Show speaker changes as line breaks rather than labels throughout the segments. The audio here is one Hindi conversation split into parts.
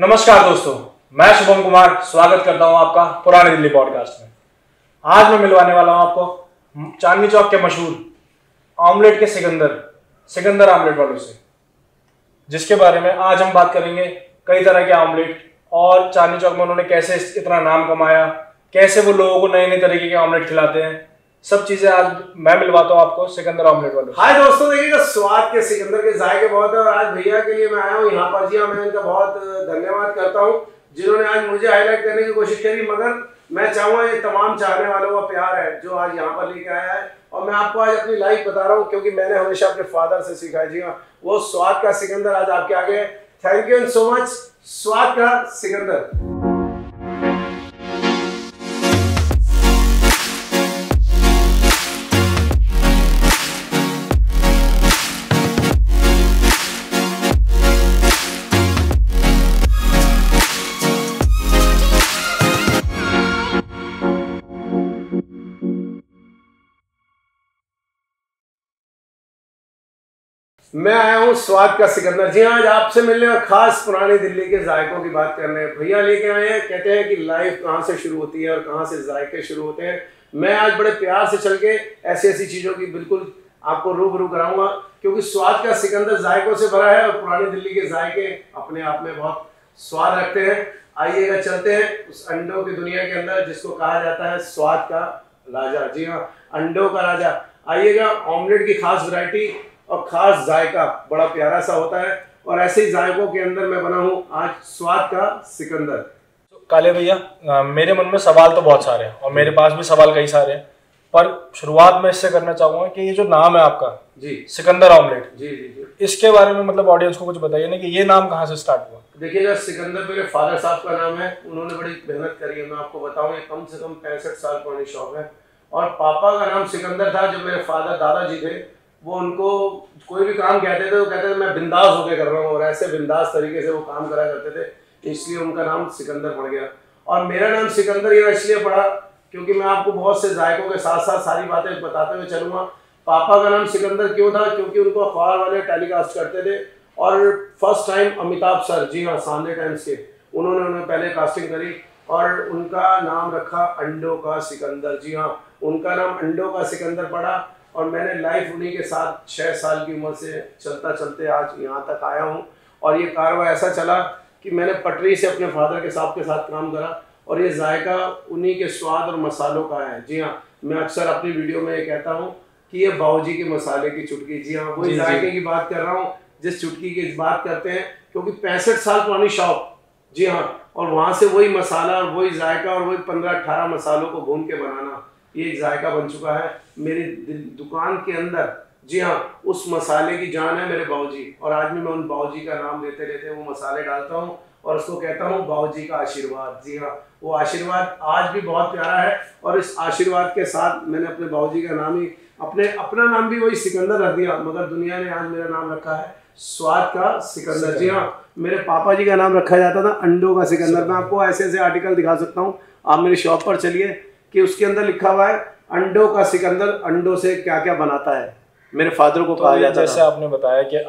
नमस्कार दोस्तों, मैं शुभम कुमार स्वागत करता हूं आपका पुरानी दिल्ली पॉडकास्ट में। आज मैं मिलवाने वाला हूं आपको चांदनी चौक के मशहूर ऑमलेट के सिकंदर ऑमलेट वालों से, जिसके बारे में आज हम बात करेंगे। कई तरह के ऑमलेट और चांदनी चौक में उन्होंने कैसे इतना नाम कमाया, कैसे वो लोगों को नए नए तरीके के ऑमलेट खिलाते हैं, सब चीजें आज मैं मिलवाता हूँ आपको सिकंदर ऑमलेट वालों से।
हाय दोस्तों, देखिएगा स्वाद के सिकंदर के जायके बहुत है और आज भैया के लिए मैं आया हूँ यहाँ पर। जी हाँ, मैं इनका बहुत धन्यवाद करता हूँ जिन्होंने आज मुझे हाईलाइट करने की कोशिश करी, मगर मैं चाहूँगा ये तमाम चाहने वालों का प्यार है जो आज यहाँ पर लेके आया है। और मैं आपको आज अपनी लाइफ बता रहा हूँ क्योंकि मैंने हमेशा अपने फादर से सीखा है। जी हाँ, वो स्वाद का सिकंदर आज आपके आगे है। थैंक यू सो मच, स्वाद का सिकंदर। मैं आया हूँ स्वाद का सिकंदर। जी हाँ, आज आपसे मिलने और खास पुरानी दिल्ली के जायकों की बात करने भैया लेके आए हैं। कहते हैं कि लाइफ कहाँ से शुरू होती है और कहाँ से जायके शुरू होते हैं। मैं आज बड़े प्यार से चल के ऐसी ऐसी चीज़ों की बिल्कुल आपको रूबरू कराऊंगा, क्योंकि स्वाद का सिकंदर जायकों से भरा है और पुरानी दिल्ली के जायके अपने आप में बहुत स्वाद रखते हैं। आइएगा, चलते हैं उस अंडों की दुनिया के अंदर जिसको कहा जाता है स्वाद का राजा। जी हाँ, अंडों का राजा। आइएगा, ऑमलेट की खास वैरायटी और खास जायका बड़ा प्यारा सा होता है और ऐसे ही जायकों के अंदर मैं बना हूँ आज स्वाद का सिकंदर।
तो काले भैया, मेरे मन में सवाल तो बहुत सारे हैं और मेरे पास भी सवाल कई सारे हैं, पर शुरुआत मैं इससे करना चाहूंगा कि ये जो नाम है आपका
जी
सिकंदर ऑमलेट,
जी जी जी,
इसके बारे में मतलब ऑडियंस को कुछ बताइए ना कि ये नाम कहाँ से स्टार्ट हुआ।
देखिएगा, सिकंदर मेरे फादर साहब का नाम है। उन्होंने बड़ी मेहनत करी है। मैं आपको बताऊं, ये कम से कम 65 साल पुरानी शॉप है। और पापा का नाम सिकंदर था। जो मेरे फादर दादाजी थे, वो उनको कोई भी काम कहते थे, वो कहते थे मैं बिंदास होके कर रहा हूँ, और ऐसे बिंदास तरीके से वो काम करा करते थे, इसलिए उनका नाम सिकंदर पड़ गया। और मेरा नाम सिकंदर ये इसलिए पड़ा क्योंकि मैं आपको बहुत से जायकों के साथ साथ सारी बातें बताते हुए चलूंगा। पापा का नाम सिकंदर क्यों था? क्योंकि उनको अखबार वाले टेलीकास्ट करते थे और फर्स्ट टाइम अमिताभ सर, जी हाँ, संडे टाइम्स के, उन्होंने पहले कास्टिंग करी और उनका नाम रखा अंडों का सिकंदर। जी हाँ, उनका नाम अंडों का सिकंदर पड़ा और मैंने लाइफ उन्हीं के साथ 6 साल की उम्र से चलता चलते आज यहाँ तक आया हूँ। और ये कारवा ऐसा चला कि मैंने पटरी से अपने फादर के साथ काम करा और ये जायका उन्हीं के स्वाद और मसालों का है। जी हाँ, मैं अक्सर अपनी वीडियो में ये कहता हूँ कि ये बाबूजी के मसाले की चुटकी। जी हाँ, वही जायके की बात कर रहा हूँ जिस चुटकी की बात करते हैं, क्योंकि 65 साल पुरानी शॉप। जी हाँ, और वहाँ से वही मसाला और वही जायका और वही 15-18 मसालों को भून के बनाना, ये एक जायका बन चुका है मेरी दुकान के अंदर। जी हाँ, उस मसाले की जान है मेरे बाबूजी, और आज भी मैं उन बाबूजी का नाम लेते लेते वो मसाले डालता हूँ और उसको कहता हूँ बाबूजी का आशीर्वाद। जी हाँ, वो आशीर्वाद आज भी बहुत प्यारा है और इस आशीर्वाद के साथ मैंने अपने बाबूजी का नाम ही अपना नाम भी वही सिकंदर रख दिया, मगर दुनिया ने आज मेरा नाम रखा है स्वाद का सिकंदर। जी हाँ, मेरे पापा जी का नाम रखा जाता था अंडों का सिकंदर। मैं आपको ऐसे ऐसे आर्टिकल दिखा सकता हूँ, आप मेरी शॉप पर चलिए कि उसके अंदर लिखा हुआ है अंडों का सिकंदर, अंडों से क्या क्या बनाता है। मेरे फादर को कहा जाता था।
जैसे आपने बताया कि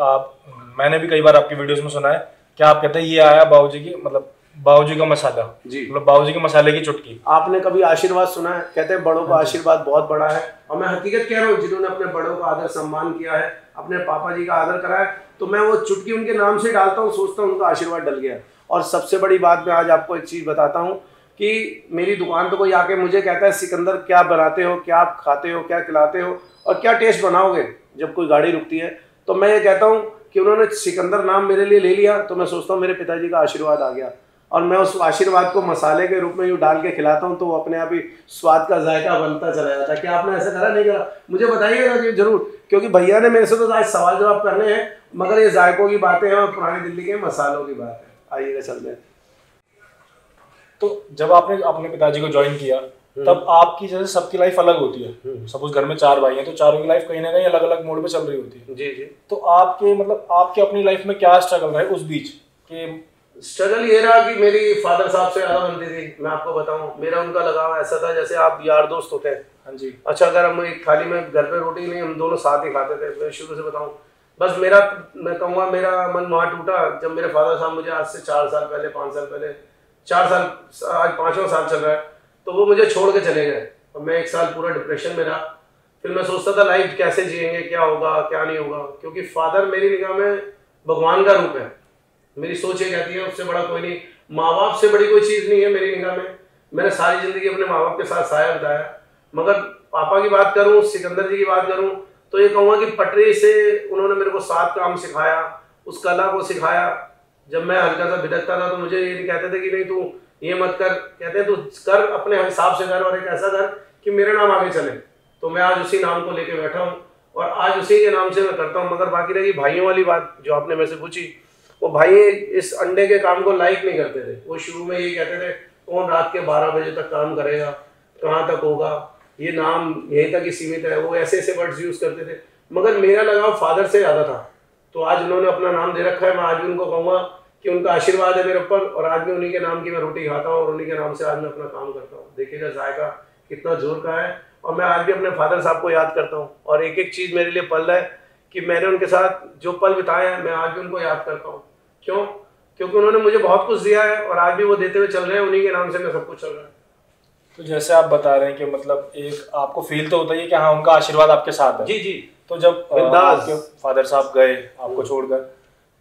मैंने भी कई बार आपकी वीडियोस में सुना है कि आप कहते हैं ये आया बाबूजी की, मतलब बाबूजी का मसाला, जी, मतलब बाबूजी के मसाले की चुटकी।
आपने कभी आशीर्वाद सुना है? कहते हैं बड़ों का आशीर्वाद बहुत बड़ा है, और मैं हकीकत कह रहा हूँ, जिन्होंने अपने बड़ों का आदर सम्मान किया है, अपने पापा जी का आदर करा है, तो मैं वो चुटकी उनके नाम से डालता हूँ, सोचता हूँ उनका आशीर्वाद डल गया। और सबसे बड़ी बात, मैं आज आपको एक चीज़ बताता हूँ कि मेरी दुकान पे कोई आके मुझे कहता है सिकंदर क्या बनाते हो, क्या आप खाते हो, क्या खिलाते हो और क्या टेस्ट बनाओगे जब कोई गाड़ी रुकती है, तो मैं ये कहता हूँ कि उन्होंने सिकंदर नाम मेरे लिए ले लिया, तो मैं सोचता हूँ मेरे पिताजी का आशीर्वाद आ गया, और मैं उस आशीर्वाद को मसाले के रूप में यूँ डाल के खिलाता हूँ, तो वो अपने आप ही स्वाद का जायका बनता चला जाता है। क्या आपने ऐसा करा? नहीं करा? मुझे बताइएगा कि जरूर, क्योंकि भैया ने मेरे से तो आज सवाल जवाब करने हैं, मगर ये जायकों की बातें हैं और पुरानी दिल्ली के मसालों की बात है। आइएगा, चलते हैं।
तो जब आपने अपने पिताजी को ज्वाइन किया, तब आपकी जैसे सबकी लाइफ अलग होती है। सपोज घर में 4 भाई हैं, तो चारों की लाइफ कहीं ना कहीं अलग अलग मोड पे चल रही होती है।
जी जी।
तो आपके अपनी लाइफ में क्या स्ट्रगल रहा है उस बीच? कि
स्ट्रगल ये रहा कि मेरी फादर साहब से ज़्यादा बनती थी। मैं आपको बताऊं, मेरा उनका लगाव ऐसा था जैसे आप यार दोस्त होते हैं।
हाँ जी।
अच्छा, अगर हम एक थाली में घर पे रोटी नहीं, हम दोनों साथ ही खाते थे। मैं शुरू से बताऊं, बस मैं कहूँगा मेरा मन वहाँ टूटा जब मेरे फादर साहब मुझे आज से 4 साल पहले, 5 साल पहले, 4 साल, आज 5वां साल चल रहा है, तो वो मुझे छोड़ के चले गए और मैं 1 साल पूरा डिप्रेशन में रहा। फिर मैं सोचता था लाइफ कैसे जिएंगे, क्या होगा क्या नहीं होगा, क्योंकि फादर मेरी निगाह में भगवान का रूप है। मेरी सोच ये कहती है उससे बड़ा कोई नहीं, माँ बाप से बड़ी कोई चीज़ नहीं है मेरी निगाह में। मैंने सारी ज़िंदगी अपने माँ बाप के साथ साया बिताया, मगर पापा की बात करूँ, सिकंदर जी की बात करूँ, तो ये कहूँगा कि पटरी से उन्होंने मेरे को 7 काम सिखाया, उस कला को सिखाया। जब मैं हल्का सा भिदकता था तो मुझे ये नहीं कहते थे कि नहीं तू ये मत कर, कहते तू कर, अपने हिसाब से कर और एक ऐसा कर कि मेरा नाम आगे चले। तो मैं आज उसी नाम को लेके बैठा हूँ और आज उसी के नाम से मैं करता हूँ। मगर बाकी रही भाइयों वाली बात जो आपने मेरे से पूछी, वो भाई इस अंडे के काम को लाइक नहीं करते थे। वो शुरू में ये कहते थे कौन रात के 12 बजे तक काम करेगा, कहाँ तक होगा, ये नाम यहीं तक ही सीमित है। वो ऐसे ऐसे वर्ड्स यूज़ करते थे, मगर मेरा लगाव फादर से ज़्यादा था। तो आज उन्होंने अपना नाम दे रखा है, मैं आज भी उनको कहूँगा कि उनका आशीर्वाद है मेरे ऊपर और आज भी उन्हीं के नाम की मैं रोटी खाता हूँ और उन्हीं के नाम से आज मैं अपना काम करता हूँ। देखिएगा जायका कितना जोर का है। और मैं आज भी अपने फादर साहब को याद करता हूँ और एक एक चीज़ मेरे लिए पल है कि मैंने उनके साथ जो पल बिताए हैं मैं आज भी उनको याद करता हूँ। क्यों? क्योंकि उन्होंने मुझे बहुत कुछ दिया है और आज भी वो देते हुए चल रहे हैं, उन्हीं के नाम से मैं सब कुछ चल रहा है।
तो जैसे आप बता रहे हैं कि मतलब एक आपको फील तो होता ही है कि हाँ उनका आशीर्वाद आपके साथ है।
जी जी।
तो जब आपके फादर साहब गए आपको छोड़कर,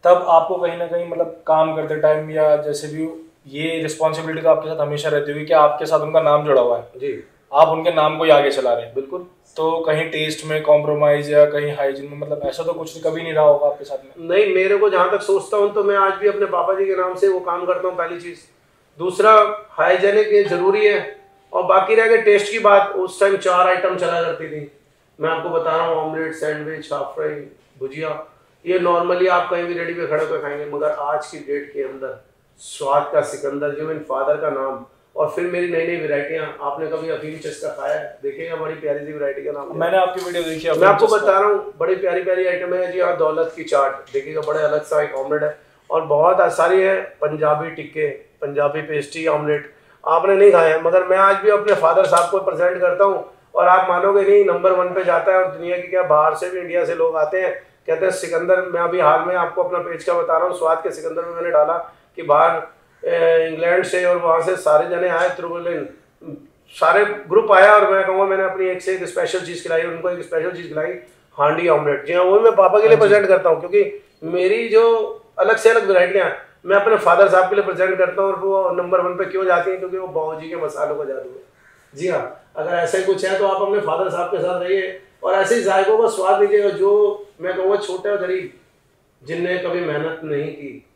तब आपको कहीं ना कहीं मतलब काम करते टाइम या जैसे भी ये रिस्पॉन्सिबिलिटी तो आपके साथ हमेशा रहती हुई कि आपके साथ उनका नाम जुड़ा हुआ है
जी,
आप उनके नाम को ही आगे चला रहे हैं।
बिल्कुल।
तो कहीं टेस्ट में कॉम्प्रोमाइज या कहीं हाइजीन में मतलब ऐसा तो कुछ कभी नहीं रहा होगा आपके साथ में?
नहीं, मेरे को जहाँ तक सोचता हूँ तो मैं आज भी अपने पापा जी के नाम से वो काम करता हूँ, पहली चीज़। दूसरा, हाइजेनिक ये जरूरी है। और बाकी रह गई टेस्ट की बात, उस टाइम 4 आइटम चला करती थी। मैं आपको बता रहा हूँ, ऑमलेट, सैंडविच, हाफ फ्राई, भुजिया, ये नॉर्मली आप कहीं भी रेडी पे खड़े होकर खाएंगे। मगर आज की डेट के अंदर स्वाद का सिकंदर, जो मेरे फादर का नाम, और फिर मेरी नई नई वैरायटियाँ। आपने कभी अफीम चस्का खाया है? देखिएगा, बड़ी प्यारी सी वैरायटी का नाम।
मैंने आपकी वीडियो देखी है,
मैं आपको बता रहा हूँ, बड़ी प्यारी प्यारी आइटम है जी। और दौलत की चाट देखिएगा, बड़े अलग सा एक ऑमलेट है। और बहुत सारी है, पंजाबी टिक्के, पंजाबी पेस्ट्री, ऑमलेट आपने नहीं खाए हैं, मगर मैं आज भी अपने फादर साहब को प्रेजेंट करता हूँ। और आप मानोगे नहीं, नंबर 1 पे जाता है। और दुनिया की क्या, बाहर से भी, इंडिया से लोग आते हैं, कहते हैं सिकंदर। मैं अभी हाल में आपको अपना पेज का बता रहा हूँ, स्वाद के सिकंदर में मैंने डाला कि बाहर इंग्लैंड से और वहाँ से सारे जने आए, त्रिबुलिन सारे ग्रुप आया। और मैं कहूँगा मैंने अपनी एक से एक स्पेशल चीज़ खिलाई, उनको एक स्पेशल चीज़ खिलाई, हांडी ऑमलेट। जी हाँ, वही मैं पापा के लिए प्रेजेंट करता हूँ, क्योंकि मेरी जो अलग से अलग वैरायटियाँ मैं अपने फादर साहब के लिए प्रेजेंट करता हूँ। और वो नंबर 1 पे क्यों जाती हैं? क्योंकि वो बाबूजी के मसालों का जादू है। जी हाँ, अगर ऐसा ही कुछ है तो आप अपने फादर साहब के साथ रहिए और ऐसे ही जायकों का स्वाद लीजिएगा। जो मैं कहूँगा छोटे और गरीब, जिनने कभी मेहनत नहीं की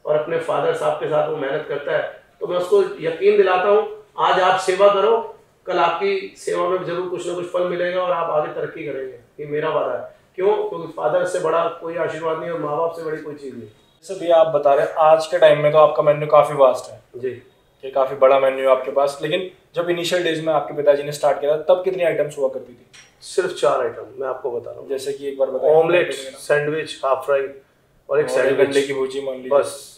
और अपने फादर साहब के साथ वो मेहनत करता है, तो मैं उसको यकीन दिलाता हूँ, आज आप सेवा करो, कल आपकी सेवा में जरूर कुछ ना कुछ फल मिलेगा और आप आगे तरक्की करेंगे। ये मेरा वादा है। क्यों? क्योंकि फादर से बड़ा कोई आशीर्वाद नहीं और माँ बाप से बड़ी कोई चीज़ नहीं।
जैसे भैया आप बता रहे हैं, आज के टाइम में तो आपका मेन्यू काफ़ी वास्ट है
जी,
कि काफ़ी बड़ा मेन्यू है आपके पास, लेकिन जब इनिशियल डेज में आपके पिताजी ने स्टार्ट किया तब कितनी आइटम्स हुआ करती थी?
सिर्फ 4 आइटम मैं आपको बता रहा हूँ।
जैसे कि एक बार बताइए।
ऑमलेट, सैंडविच, हाफ फ्राई और एक सैंडविच,
अंडे की भुर्जी मान लीजिए।
बस।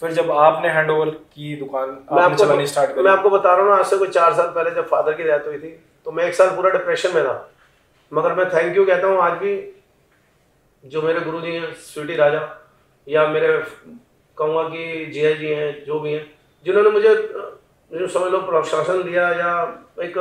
फिर जब आपने हैंडओवर की दुकान आपने चलानी स्टार्ट करी,
मैं आपको बता रहा हूँ ना, आज से कोई 4 साल पहले जब फादर की डेथ हुई थी, तो मैं 1 साल पूरा डिप्रेशन में था। मगर मैं थैंक यू कहता हूँ आज भी, जो मेरे गुरु जी हैं, स्वीटी राजा, या मेरे कहूँगा कि जिया जी हैं, जो भी हैं, जिन्होंने मुझे जो समझ लो प्रोत्साहन दिया, या एक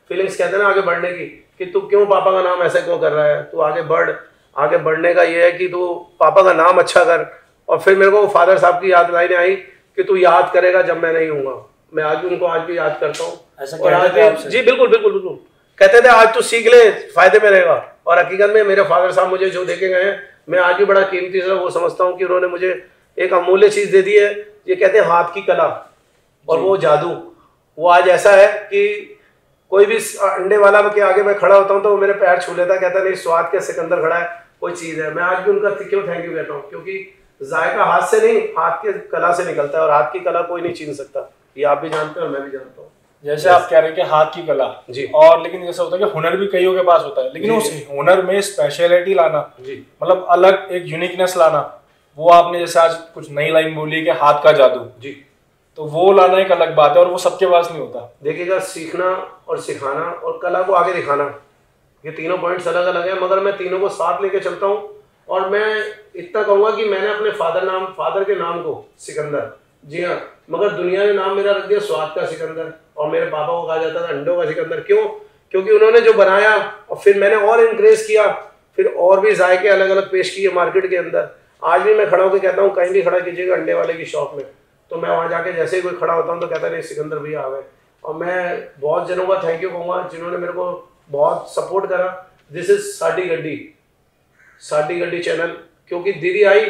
फीलिंग्स कहते हैं ना आगे बढ़ने की, कि तू क्यों पापा का नाम ऐसे क्यों कर रहा है, तू आगे बढ़। आगे बढ़ने का ये है कि तू पापा का नाम अच्छा कर। और फिर मेरे को फादर साहब की याद लाइन आई कि तू याद करेगा जब मैं नहीं हूँगा। मैं आज भी उनको आज भी याद करता हूँ। और आज भी, जी बिल्कुल बिल्कुल बिल्कुल, कहते थे आज तू सीख ले, फायदे में रहेगा। और हकीकत में मेरे फादर साहब मुझे जो देके गए हैं, मैं आज भी बड़ा कीमती से वो समझता हूँ कि उन्होंने मुझे एक अमूल्य चीज़ दे दी है। ये कहते हैं हाथ की कला और वो जादू, वो आज ऐसा है कि कोई भी अंडे वाला के आगे मैं खड़ा होता हूँ तो वो मेरे पैर छू लेता, कहता नहीं स्वाद के सिकंदर खड़ा है, कोई चीज़ है। मैं आज भी उनका क्यों थैंक यू कहता हूँ, क्योंकि जायका हाथ से नहीं, हाथ की कला से निकलता है। और हाथ की कला कोई नहीं छीन सकता, ये आप भी जानते हो और मैं भी जानता हूँ।
जैसे आप कह रहे हैं कि हाथ की कला
जी,
और लेकिन जैसा होता है कि हुनर भी कईयों के पास होता है, लेकिन उस हुनर में स्पेशलिटी लाना,
जी,
मतलब अलग एक यूनिकनेस लाना, वो आपने जैसे आज कुछ नई लाइन बोली कि हाथ का जादू,
जी,
तो वो लाना एक अलग बात है और वो सबके पास नहीं होता।
देखिएगा, सीखना और सिखाना और कला को आगे दिखाना, ये तीनों पॉइंट्स अलग अलग है, मगर मैं तीनों को साथ लेके चलता हूँ। और मैं इतना कहूँगा कि मैंने अपने फादर के नाम को सिकंदर, जी हाँ, मगर दुनिया ने नाम मेरा रख दिया स्वाद का सिकंदर, और मेरे पापा को कहा जाता था अंडों का सिकंदर। क्यों? क्योंकि उन्होंने जो बनाया और फिर मैंने और इंक्रेज किया, फिर और भी जायके अलग अलग पेश किए मार्केट के अंदर। आज भी मैं खड़ा होकर कहता हूँ कहीं भी खड़ा कीजिएगा अंडे वाले की शॉप में, तो मैं वहाँ जाके जैसे ही कोई खड़ा होता हूँ तो कहता नहीं सिकंदर भैया आ गए। और मैं बहुत जनों का थैंक यू कहूँगा जिन्होंने मेरे को बहुत सपोर्ट करा। दिस इज साडी गड्डी चैनल, क्योंकि दीदी आई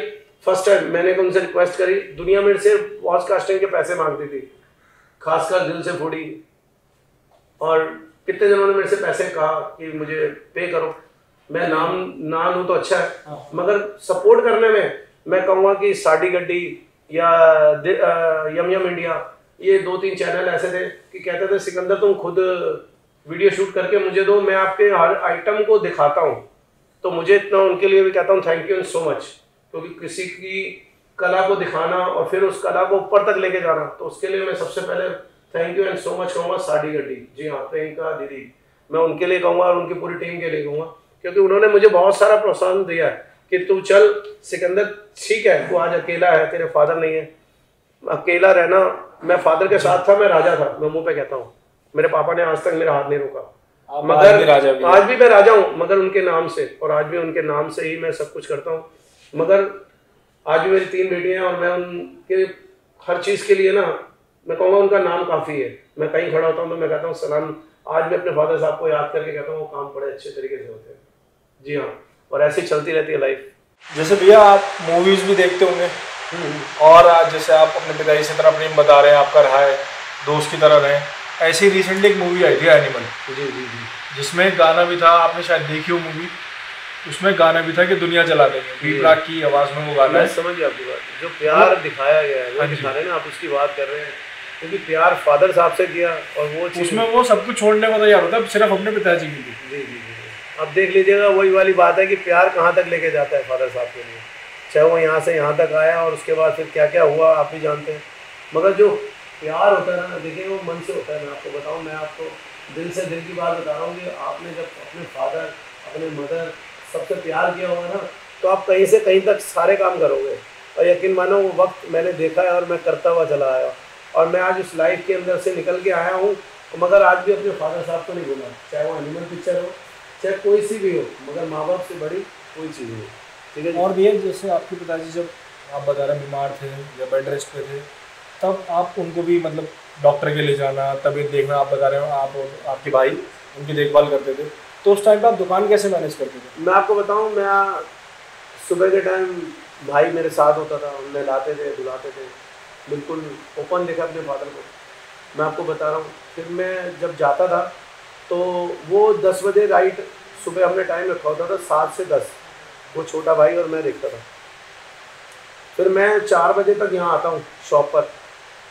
फर्स्ट टाइम, मैंने उनसे रिक्वेस्ट करी, दुनिया मेरे से वॉच कास्टिंग के पैसे मांगती थी, खासकर दिल से फूडी, और कितने जनों ने मेरे से पैसे कहा कि मुझे पे करो। मैं ना लूँ तो अच्छा है, मगर सपोर्ट करने में मैं कहूँगा कि साडी गड्डी या यम इंडिया, ये 2-3 चैनल ऐसे थे कि कहते थे सिकंदर तुम खुद वीडियो शूट करके मुझे दो, मैं आपके हर आइटम को दिखाता हूँ। तो मुझे इतना उनके लिए भी कहता हूँ थैंक यू सो मच, क्योंकि किसी की कला को दिखाना और फिर उस कला को ऊपर तक लेके जाना, तो उसके लिए मैं सबसे पहले thank you and so much कहूँगा साडी गड्डी, जी हाँ, प्रियंका दीदी, मैं उनके लिए कहूँगा और उनकी पूरी टीम के लिए कहूँगा, क्योंकि उन्होंने मुझे बहुत सारा प्रोत्साहन दिया है कि तू चल सिकंदर, ठीक है तू आज अकेला है, तेरे फादर नहीं है, अकेला रहना। मैं फादर के साथ था, मैं राजा था, मैं मुंह पे कहता हूँ, मेरे पापा ने आज तक मेरा हाथ नहीं रोका, मगर आज भी मैं राजा हूँ, मगर उनके नाम से, और आज भी उनके नाम से ही मैं सब कुछ करता हूँ। मगर आज भी मेरी 3 बेटियां हैं और मैं उनके हर चीज़ के लिए ना, मैं कहूँगा उनका नाम काफ़ी है। मैं कहीं खड़ा होता हूँ तो मैं कहता हूँ सलाम, आज भी अपने फादर साहब को याद करके कहता हूँ वो काम बड़े अच्छे तरीके से होते हैं, जी हाँ, और ऐसी चलती रहती है लाइफ।
जैसे भैया आप मूवीज़ भी देखते होंगे, और आज जैसे आप अपने पिताजी से तरह प्रेम बता रहे हैं, आपका रहा है, दोस्त की तरह रहे, ऐसी रिसेंटली एक मूवी आई थी एनिमल,
जी,
जिसमें गाना भी था, आपने शायद देखी हो मूवी, उसमें गाना भी था कि दुनिया जला देंगे, बीपराग की आवाज़ में वो गाना है।
समझ गया आपकी बात, जो प्यार दिखाया गया है वो दिखा रहे हैं ना आप, उसकी बात कर रहे हैं, क्योंकि प्यार फादर साहब से किया और वो
उसमें वो सब कुछ छोड़ने को तैयार होता है सिर्फ अपने पिताजी के लिए।
जी, अब देख लीजिएगा वही वाली बात है कि प्यार कहाँ तक लेके जाता है फादर साहब के लिए, चाहे वो यहाँ से यहाँ तक आया और उसके बाद फिर क्या क्या हुआ आप भी जानते हैं, मगर जो प्यार होता है ना, देखिए वो मन से होता है। मैं आपको बताऊँ, मैं आपको दिल से दिल की बात बता रहा हूँ कि आपने जब अपने फादर अपने मदर सबसे प्यार किया होगा ना, तो आप कहीं से कहीं तक सारे काम करोगे, और यकीन मानो वो वक्त मैंने देखा है और मैं करता हुआ चला आया, और मैं आज उस लाइफ के अंदर से निकल के आया हूँ, मगर आज भी अपने फादर साहब को नहीं भूला, चाहे वो एनिमल पिक्चर हो, चाहे कोई सी भी हो, मगर माँ बाप से बड़ी कोई चीज़ नहीं, ठीक है।
और भैया जैसे आपके पिताजी जब आप बता रहे बीमार थे या बेड रेस्ट पे थे, तब आप उनको भी मतलब डॉक्टर के ले जाना, तबीयत देखना, आप बता रहे हो आप और आपके भाई उनकी देखभाल करते थे, तो उस टाइम पे आप दुकान कैसे मैनेज करते थे?
मैं आपको बताऊं, मैं सुबह के टाइम भाई मेरे साथ होता था, उन्हें लाते थे धुलाते थे, बिल्कुल ओपन देखा अपने फादर को, मैं आपको बता रहा हूँ। फिर मैं जब जाता था तो वो 10 बजे राइट सुबह हमने टाइम रखा होता था, 7 से 10 वो छोटा भाई और मैं देखता था। फिर मैं 4 बजे तक यहाँ आता हूँ शॉप पर,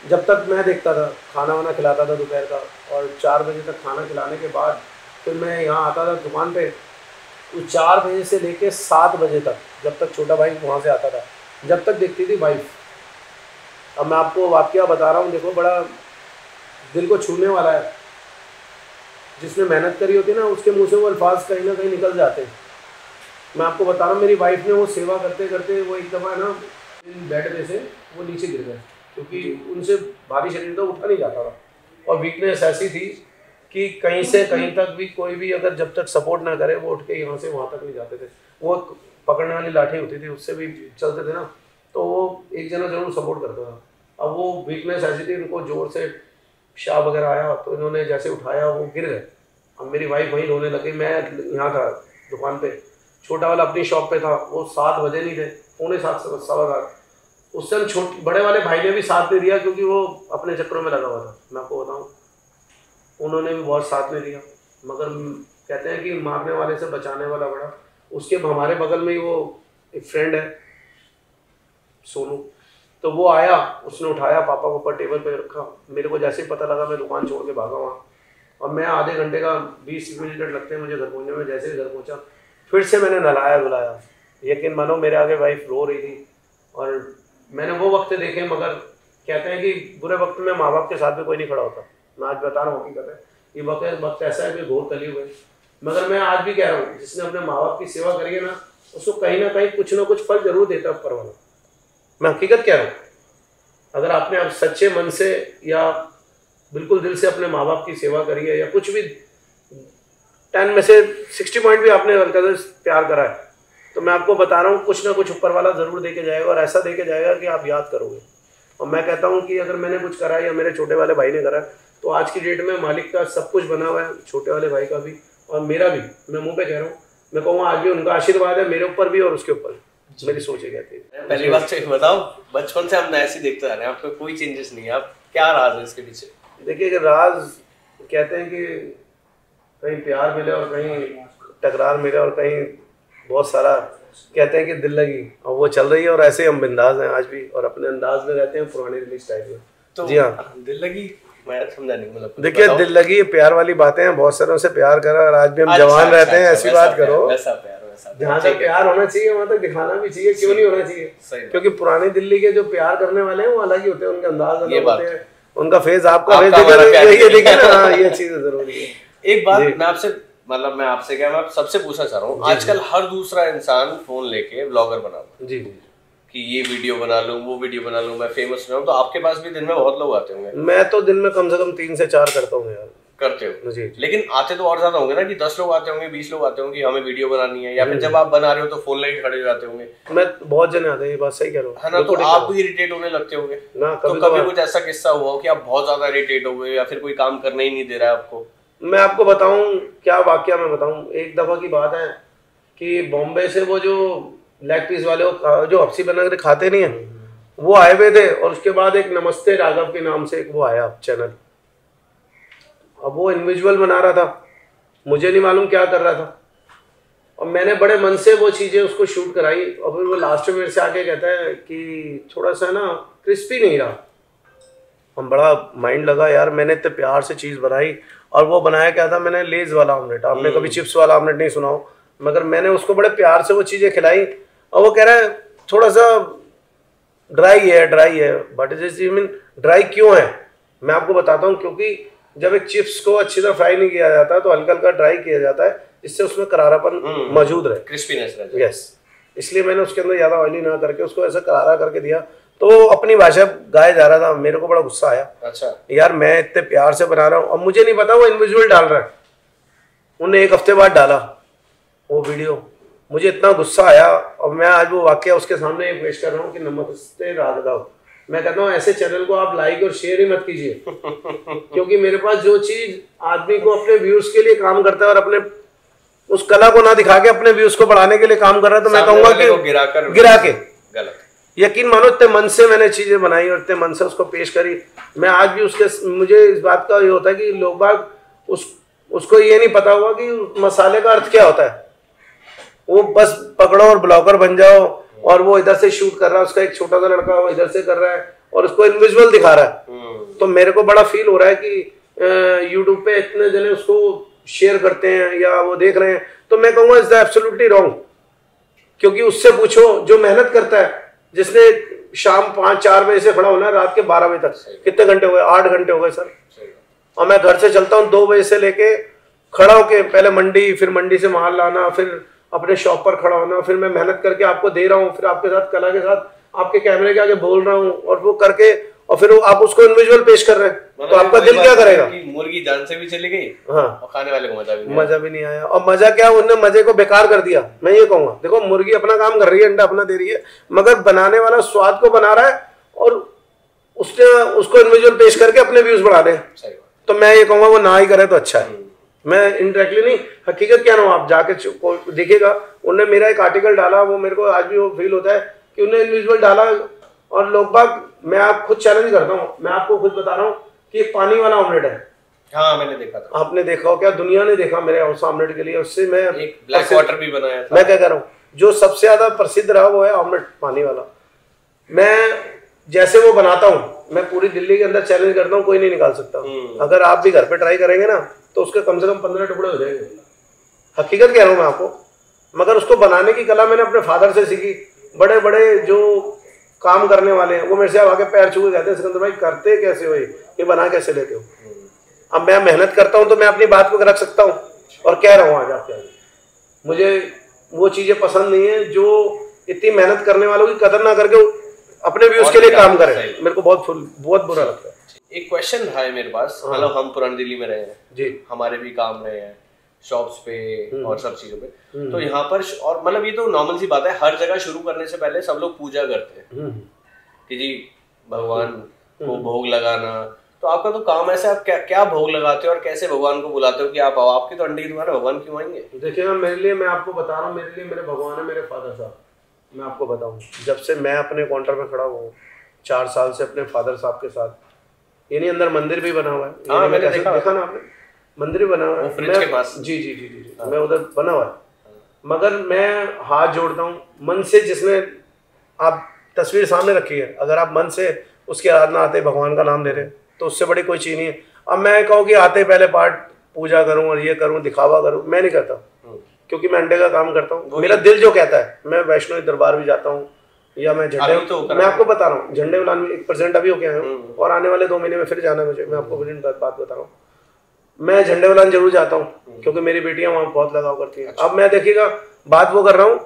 जब तक मैं देखता था, खाना वाना खिलाता था दोपहर का, और 4 बजे तक खाना खिलाने के बाद फिर मैं यहाँ आता था दुकान पे। तो 4 बजे से लेके 7 बजे तक, जब तक छोटा भाई वहाँ से आता था, जब तक देखती थी वाइफ। अब मैं आपको वाकया बता रहा हूँ, देखो बड़ा दिल को छूने वाला है, जिसने मेहनत करी होती है ना उसके मुँह से वो अल्फाज कहीं ना कहीं निकल जाते हैं। मैं आपको बता रहा हूँ, मेरी वाइफ ने वो सेवा करते करते वो एक दफ़ा ना बेड में से वो नीचे गिर गए, क्योंकि उनसे भारी शरीर तो उठा नहीं जाता था, और वीकनेस ऐसी थी कि कहीं से कहीं तक भी कोई भी अगर जब तक सपोर्ट ना करे वो उठ के यहाँ से वहाँ तक नहीं जाते थे। वो पकड़ने वाली लाठी होती थी, उससे भी चलते थे ना, तो वो एक जना जरूर सपोर्ट करता था। अब वो वीकनेस ऐसी थी, उनको जोर से पेशाब वगैरह आया तो इन्होंने जैसे उठाया वो गिर गए। अब मेरी वाइफ वहीं रोने लगी, मैं यहाँ था दुकान पे, छोटा वाला अपनी शॉप पे था, वो 7 बजे नहीं थे, 6:45 से 7:15। उस टाइम बड़े वाले भाई ने भी साथ नहीं दिया, क्योंकि वो अपने चक्करों में लगा हुआ था। मैं आपको बताऊँ, उन्होंने भी बहुत साथ नहीं दिया, मगर कहते हैं कि मारने वाले से बचाने वाला बड़ा। उसके हमारे बगल में ही वो एक फ्रेंड है सोनू, तो वो आया, उसने उठाया पापा को ऊपर टेबल पे रखा। मेरे को जैसे ही पता लगा मैं दुकान छोड़ के भागा वहाँ, और मैं आधे घंटे का 20 मिनट लगते हैं मुझे घर पहुँचने में। जैसे ही घर पहुँचा फिर से मैंने नहलाया धुलाया, यकीन मानो मेरे आगे वाइफ रो रही थी। और मैंने वो वक्त देखे, मगर कहते हैं कि बुरे वक्त में माँ बाप के साथ भी कोई नहीं खड़ा होता। मैं आज बता रहा हूँ हकीकत है, ये वक्त ऐसा है कि घोर कलयुग है। मगर मैं आज भी कह रहा हूँ, जिसने अपने माँ बाप की सेवा करी है ना, उसको कहीं ना कहीं कुछ ना कुछ फल जरूर देता है ऊपर वाला। मैं हकीकत कह रहा हूँ, अगर आपने आप सच्चे मन से या बिल्कुल दिल से अपने माँ बाप की सेवा करी है, या कुछ भी 10 में से 60 पॉइंट भी आपने हल्का से प्यार करा है, तो मैं आपको बता रहा हूँ कुछ ना कुछ ऊपर वाला जरूर दे के जाएगा, और ऐसा दे के जाएगा कि आप याद करोगे। और मैं कहता हूँ कि अगर मैंने कुछ करा है या मेरे छोटे वाले भाई ने करा, तो आज की डेट में मालिक का सब कुछ बना हुआ है, छोटे वाले भाई का भी और मेरा भी। मैं मुंह पे कह रहा हूँ, मैं कहूँगा आज भी उनका आशीर्वाद है मेरे ऊपर भी और उसके ऊपर। मेरी सोच ये कहती है।
पहली बात तो बताओ, बचपन से हम ऐसे देखते आ रहे हैं, आपका कोई चेंजेस नहीं है, आप क्या राज है इसके पीछे?
देखिए, राज कहते हैं कि कहीं प्यार मिले और कहीं टकरार मिले और कहीं बहुत सारा कहते हैं कि दिल लगी, और वो चल रही है। और ऐसे हम बिंदास हैं आज भी, और अपने अंदाज में रहते हैं, पुराने दिल्ली स्टाइल में।
तो
जी हाँ,
दिल लगी, मैं समझा नहीं, मतलब
देखिए दिल लगी प्यार वाली बातें हैं, बहुत सारों से प्यार करा और आज भी हम जवान रहते हैं। ऐसी बात करो,
वैसा प्यार
जहाँ तक प्यार होना चाहिए वहाँ तक दिखाना भी चाहिए, क्यों नहीं होना चाहिए? क्योंकि पुरानी दिल्ली के जो प्यार करने वाले हैं वो अलग ही होते हैं, उनके अंदाज अलग होते हैं, उनका फेज आपका फेज ये देखिए ना, ये चीज जरूरी है।
एक बात मैं आपसे मतलब मैं आपसे क्या मैं सबसे पूछना चाह रहा हूँ, आजकल हर दूसरा इंसान फोन लेके ब्लॉगर बना रहा है।
जी
कि ये वीडियो बना लूं, वो वीडियो बना लूं, मैं फेमस हो जाऊं। तो आपके पास भी दिन में बहुत लोग आते होंगे?
मैं तो दिन में कम से कम 3 से 4 करता हूँ यार।
करते हो?
जी।
लेकिन आते तो और ज्यादा होंगे ना, कि 10 लोग आते होंगे, 20 लोग आते होंगे कि हमें वीडियो बनानी है, या फिर जब आप बना रहे हो तो फोन लेके खड़े हो जाते होंगे?
मैं बहुत जने आते हैं, ये बात सही कह रहा हूँ,
है ना? तो आप भी इरिटेट होने लगते होंगे ना? तो कभी कुछ ऐसा किस्सा हुआ हो कि आप बहुत ज्यादा इरिटेट हो गए, या फिर कोई काम करने ही नहीं दे रहा है आपको?
मैं आपको बताऊं क्या वाकया मैं बताऊं। एक दफा की बात है कि बॉम्बे से वो जो लेग पीस वाले जो हफ्सी बना कर खाते नहीं है, वो आए हुए थे। और उसके बाद एक नमस्ते राघव के नाम से एक वो आया चैनल, अब वो इंडिविजुअल बना रहा था, मुझे नहीं मालूम क्या कर रहा था, और मैंने बड़े मन से वो चीज़ें उसको शूट कराई। और फिर वो लास्ट में मेरे से आके कहता है कि थोड़ा सा ना क्रिस्पी नहीं रहा। हम बड़ा माइंड लगा यार, मैंने इतने प्यार से चीज़ बनाई, और वो बनाया क्या था, मैंने लेज वाला ऑमलेट, आपने कभी चिप्स वाला ऑमलेट नहीं सुना हो, मगर मैंने उसको बड़े प्यार से वो चीज़ें खिलाई। और वो कह रहा है थोड़ा सा ड्राई है, बट इज मीन ड्राई क्यों है, मैं आपको बताता हूँ। क्योंकि जब एक चिप्स को अच्छी तरह फ्राई नहीं किया जाता तो हल्का हल्का ड्राई किया जाता है, जिससे उसमें करारापन मौजूद रहे,
क्रिस्पीनेस रहे।
यस, इसलिए मैंने उसके अंदर ज़्यादा ऑयली ना करके उसको ऐसा करारा करके दिया। तो वो अपनी भाषा गाया जा रहा था, मेरे को बड़ा गुस्सा आया।
अच्छा
यार, मैं इतने प्यार से बना रहा हूँ, अब मुझे नहीं पता वो इंडिविजुअल डाल रहा है, उन्हें 1 हफ्ते बाद डाला वो वीडियो, मुझे इतना गुस्सा आया। और मैं आज वो वाकया उसके सामने पेश कर रहा हूँ कि नमस्ते राघव। मैं कहता हूँ ऐसे चैनल को आप लाइक और शेयर ही मत कीजिए, क्योंकि मेरे पास जो चीज आदमी को अपने व्यूज के लिए काम करता है और अपने उस कला को ना दिखा के अपने व्यूज को बढ़ाने के लिए काम कर रहा है, तो मैं कहूंगा कि गिरा के
गलत।
यकीन मानो, इतने मन से मैंने चीजें बनाई और इतने मन से उसको पेश करी। मैं आज भी उसके, मुझे इस बात का ये होता है कि लोग बाग उसको ये नहीं पता होगा कि मसाले का अर्थ क्या होता है। वो बस पकड़ो और ब्लॉगर बन जाओ, और वो इधर से शूट कर रहा है, उसका एक छोटा सा लड़का वो इधर से कर रहा है और उसको इंडिविजुअल दिखा रहा है। तो मेरे को बड़ा फील हो रहा है कि यूट्यूब पे इतने जने उसको शेयर करते हैं या वो देख रहे हैं, तो मैं कहूँगा इट्स एब्सोल्युटली रॉन्ग। क्योंकि उससे पूछो जो मेहनत करता है, जिसने शाम 5-4 बजे से खड़ा होना है रात के 12 बजे तक, कितने घंटे हो गए? 8 घंटे हो गए सर। और मैं घर से चलता हूँ 2 बजे से लेके खड़ा होके, पहले मंडी, फिर मंडी से माल लाना, फिर अपने शॉप पर खड़ा होना, फिर मैं मेहनत करके आपको दे रहा हूँ, फिर आपके साथ कला के साथ आपके कैमरे के आगे बोल रहा हूँ, और वो करके और फिर आप उसको इंडिविजुअल पेश कर रहे हैं, तो आपका दिल क्या करेगा?
मुर्गी जान से भी चली गई,
हाँ,
और खाने वाले को
मजा भी नहीं आया। और मजा क्या, उन्होंने मजे को बेकार कर दिया। मैं ये कहूंगा, देखो मुर्गी अपना काम कर रही है, अंडा अपना दे रही है, मगर बनाने वाला स्वाद को बना रहा है और उसने उसको इंडिविजुअल पेश करके अपने व्यूज बढ़ा दे। तो मैं ये कहूंगा वो ना ही करे तो अच्छा है। मैं इनडायरेक्टली नहीं, हकीकत क्या ना, आप जाके देखिएगा, उन्होंने मेरा एक आर्टिकल डाला, वो मेरे को आज भी वो फील होता है कि उन्होंने इंडिविजुअल डाला, और लोग बाग, मैं आप खुद चैलेंज करता हूँ, मैं आपको खुद बता रहा हूँ कि एक पानी वाला ऑमलेट है।
हाँ, मैंने देखा था।
आपने देखा हो क्या? दुनिया ने देखा मेरे हाउस ऑमलेट के लिए, उससे मैं
एक ब्लैक वाटर भी बनाया था।
मैं क्या कह रहा हूँ, जो सबसे ज्यादा प्रसिद्ध रहा वो है ऑमलेट पानी वाला। मैं जैसे वो बनाता हूँ, मैं पूरी दिल्ली के अंदर चैलेंज करता हूँ, कोई नहीं निकाल सकता। अगर आप भी घर पे ट्राई करेंगे ना, तो उसके कम से कम 15 टुकड़े हो जाएंगे। हकीकत कह रहा हूँ मैं आपको। मगर उसको बनाने की कला मैंने अपने फादर से सीखी। बड़े बड़े जो काम करने वाले हैं वो मेरे से आगे पैर छू के कहते हैं, सिकंदर भाई करते कैसे हो, ये बना कैसे लेते हो? अब मैं मेहनत करता हूँ तो मैं अपनी बात को रख सकता हूँ, और कह रहा हूँ आज आपके आगे। मुझे वो चीजें पसंद नहीं है जो इतनी मेहनत करने वालों की कदर ना करके अपने व्यूज के लिए काम करे। मेरे को बहुत बुरा लगता है।
एक क्वेश्चन है मेरे पास, मतलब हम पुरानी दिल्ली में रहे हैं
जी, हमारे
भी काम रहे हैं शॉप्स पे और सब चीजों पे, तो यहाँ पर और मतलब ये तो नॉर्मल सी बात है, हर जगह शुरू करने से पहले सब लोग पूजा करते हैं कि जी भगवान को भोग लगाना। तो आपका तो काम ऐसा, आप क्या भोग लगाते हो और कैसे भगवान को बुलाते हो कि आप आओ? आपकी तो अंडे की दुकान है, भगवान क्यों आएंगे?
देखिए मेरे लिए, मैं आपको बता रहा हूँ, मेरे लिए मेरे भगवान है मेरे फादर साहब। मैं आपको बताऊँ, जब से मैं अपने काउंटर में खड़ा हुआ हूँ 4 साल से अपने फादर साहब के साथ, यानी अंदर मंदिर भी बना हुआ है।
हाँ, मैंने देखा
ना आपने, मंदिर भी बना हुआ है
फ्रिज के पास।
जी जी जी जी, मैं उधर बना हुआ है। मगर मैं हाथ जोड़ता हूँ मन से, जिसने आप तस्वीर सामने रखी है, अगर आप मन से उसकी आराधना आते भगवान का नाम ले रहे तो उससे बड़ी कोई चीज़ नहीं है। अब मैं कहूँ कि आते पहले पाठ पूजा करूँ और ये करूँ दिखावा करूँ, मैं नहीं करता, क्योंकि मैं अंडे का काम करता हूँ। मेरा दिल जो कहता है, मैं वैष्णो दरबार भी जाता हूँ, या मैं झंडे मैं आपको बता रहा हूँ झंडे उलान में 1% अभी हो गया है और आने वाले 2 महीने में फिर जाना है मुझे। मैं आपको बात बता रहा हूँ, मैं झंडे उलान जरूर जाता हूँ क्योंकि मेरी बेटियां वहाँ बहुत लगाव करती हैं। अब मैं देखिएगा बात वो कर रहा हूँ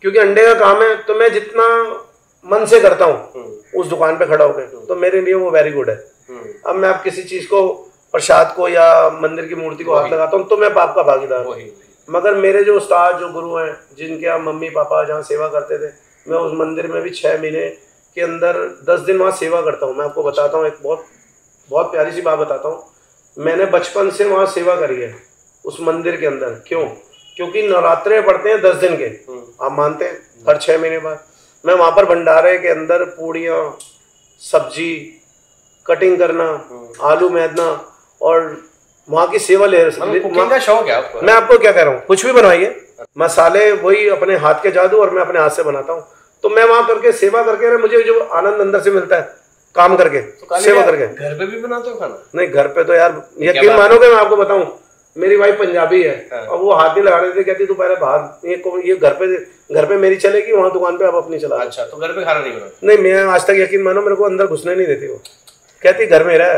क्योंकि अंडे का काम है, तो मैं जितना मन से करता हूँ उस दुकान पे खड़ा होकर, तो मेरे लिए वो वेरी गुड है। अब मैं आप किसी चीज को, प्रसाद को या मंदिर की मूर्ति को हाथ लगाता हूँ तो मैं पाप का भागीदार हूँ। मगर मेरे जो उस्ताद जो गुरु हैं, जिनके मम्मी पापा जहाँ सेवा करते थे, मैं उस मंदिर में भी 6 महीने के अंदर 10 दिन वहाँ सेवा करता हूँ। मैं आपको बताता हूँ, एक बहुत प्यारी सी बात बताता हूँ। मैंने बचपन से वहाँ सेवा करी है उस मंदिर के अंदर। क्यों? क्योंकि नवरात्रे पड़ते हैं 10 दिन के, आप मानते हैं, हर 6 महीने बाद मैं वहाँ पर भंडारे के अंदर पूड़ियाँ, सब्जी, कटिंग करना, आलू मैदना और वहाँ की सेवा ले
कुकिंग का शौक है आपको?
मैं आपको क्या कह रहा हूँ, कुछ भी बनवाइए, मसाले वही अपने हाथ के जादू और मैं अपने हाथ से बनाता हूँ। तो मैं वहाँ करके सेवा करके मुझे जो आनंद अंदर से मिलता है काम करके, तो सेवा करके।
घर पे भी बनाते हो खाना?
नहीं, घर पे तो यार यकीन मानोगे, मैं आपको बताऊं, मेरी वाइफ पंजाबी है और वो हाथ नहीं लगा रही थी, कहती तू पहले बाहर ये घर पे मेरी चलेगी, वहाँ दुकान पे आप अपनी चला।
अच्छा, तो घर पे खाना नहीं बनाते?
नहीं, मैं आज तक यकीन मानो मेरे को अंदर घुसने नहीं देती, वो कहती घर में रह।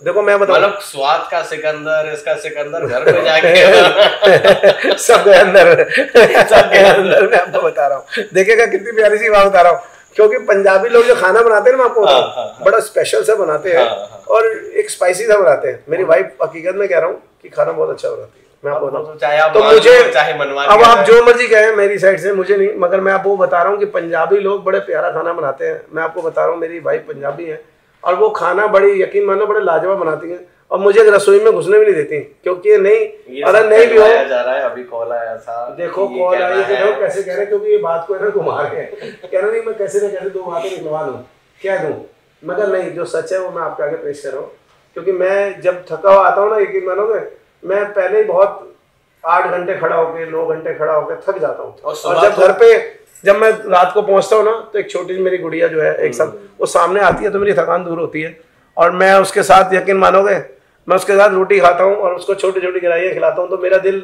देखो मैं बताऊं,
मतलब स्वाद का सिकंदर, इसका सिकंदर घर पे जाके
सबके अंदर मैं आपको बता रहा हूँ। देखिएगा कितनी प्यारी सी बात बता रहा हूँ, क्योंकि पंजाबी लोग जो खाना बनाते हैं ना, मैं आपको बड़ा स्पेशल सा बनाते हैं और एक स्पाइसी सा बनाते हैं। मेरी वाइफ हकीकत में कह रहा हूँ कि खाना बहुत अच्छा बनाती है। मैं आपको बताऊं तो मुझे, अब आप जो मर्जी कहें मेरी साइड से, मुझे नहीं, मगर मैं आपको बता रहा हूँ कि पंजाबी लोग बड़े प्यारा खाना बनाते हैं। मैं आपको बता रहा हूँ, मेरी वाइफ पंजाबी है और वो खाना बड़ी, यकीन मानो, बड़े लाजवाब बनाती है और मुझे रसोई में घुसने भी नहीं देती, क्योंकि नहीं, अगर नहीं भी हो
जा रहा है। अभी कॉल आया था,
देखो कॉल आई है, देखो कैसे कह रहे हैं, क्योंकि ये बात को है ना घुमा रहे हैं, कह रहे नहीं मैं कैसे न कैसे 2 बातें निकलवा दूँ, क्या दूँ, मगर नहीं, जो सच है वो मैं आपके आगे पेश कर रहा हूँ। क्योंकि मैं जब थका हुआ आता हूँ ना, यकीन मानोगे, मैं पहले ही बहुत 8 घंटे खड़ा होकर 9 घंटे खड़ा होकर थक जाता हूँ। और जब घर पे, जब मैं रात को पहुंचता हूँ ना, तो एक छोटी सी मेरी गुड़िया जो है 1 साल, वो सामने आती है तो मेरी थकान दूर होती है और मैं उसके साथ, यकीन मानोगे, मैं उसके साथ रोटी खाता हूँ और उसको छोटी छोटी गिराइयाँ खिलाता हूँ, तो मेरा दिल,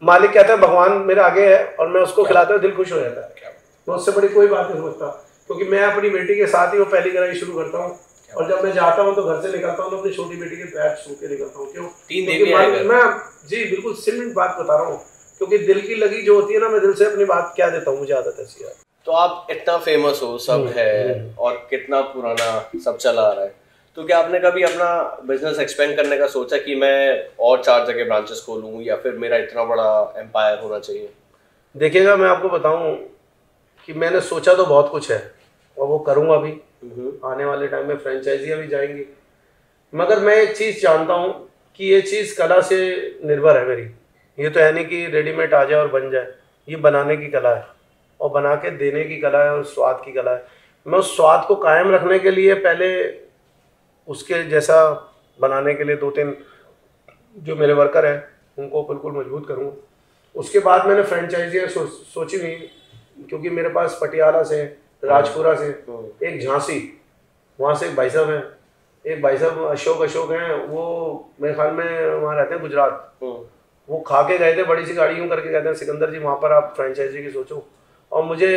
मालिक कहता है भगवान मेरे आगे है और मैं उसको खिलाता हूँ, दिल खुश हो जाता है। मैं उससे बड़ी कोई बात नहीं समझता, क्योंकि मैं अपनी बेटी के साथ ही वो पहली गिराई शुरू करता हूँ और जब मैं जाता हूँ तो घर से निकलता हूँ तो अपनी छोटी बेटी के पैर छू के निकलता हूँ। क्यों?
3 देवी
मैं जी बिल्कुल सिंपल बात बता रहा हूँ, क्योंकि दिल की लगी जो होती है ना, मैं दिल से अपनी बात क्या देता हूँ, मुझे आदत ऐसी है।
तो आप इतना फेमस हो, सब है और कितना पुराना सब चला आ रहा है, तो क्या आपने कभी अपना बिजनेस एक्सपेंड करने का सोचा कि मैं और 4 जगह ब्रांचेस खोलूँ या फिर मेरा इतना बड़ा एम्पायर होना चाहिए?
देखिएगा, मैं आपको बताऊं कि मैंने सोचा तो बहुत कुछ है और वो करूंगा भी, आने वाले टाइम में फ्रेंचाइजियाँ भी जाएंगी, मगर मैं एक चीज़ जानता हूं कि ये चीज़ कला से निर्भर है मेरी। ये तो है नहीं कि रेडीमेड आ जाए और बन जाए, ये बनाने की कला है और बना के देने की कला है और स्वाद की कला है। मैं उस स्वाद को कायम रखने के लिए पहले उसके जैसा बनाने के लिए 2-3 जो मेरे वर्कर हैं उनको बिल्कुल मजबूत करूँगा। उसके बाद मैंने फ्रेंचाइजियाँ सोची हुई, क्योंकि मेरे पास पटियाला से, राजपुरा से, एक झांसी, वहाँ से एक भाई साहब हैं, एक भाई साहब अशोक हैं, वो मेरे ख्याल में वहाँ रहते हैं गुजरात। वो खा के गए थे, बड़ी सी गाड़ी यूँ करके कहते हैं सिकंदर जी वहाँ पर आप फ्रेंचाइजी की सोचो। और मुझे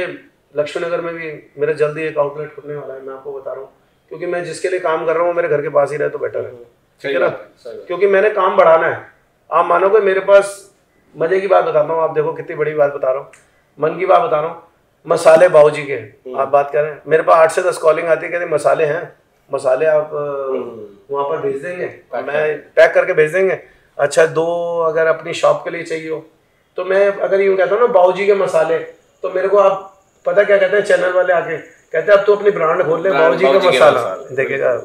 लक्ष्मी नगर में भी मेरा जल्दी एक आउटलेट खुलने वाला है, मैं आपको बता रहा हूँ, क्योंकि मैं जिसके लिए काम कर रहा हूँ मेरे घर के पास ही रहे तो बेटर है, ठीक है ना, क्योंकि मैंने काम बढ़ाना है। आप मानोगे, मेरे पास मजे की बात बताता हूँ, आप देखो कितनी बड़ी बात बता रहा हूँ, मन की बात बता रहा हूँ, मसाले बाबूजी के आप बात कर रहे हैं, मेरे पास 8 से 10 कॉलिंग आती है, कहते मसाले हैं, मसाले आप वहाँ पर भेज देंगे, मैं पैक करके भेज देंगे। अच्छा 2 अगर अपनी शॉप के लिए चाहिए हो तो मैं अगर यूँ कहता हूँ ना बाबूजी के मसाले, तो मेरे को आप पता क्या कहते हैं चैनल वाले आके कहते हैं अब तो अपनी ब्रांड खोल ले, बाबूजी का मसाला। देखिएगा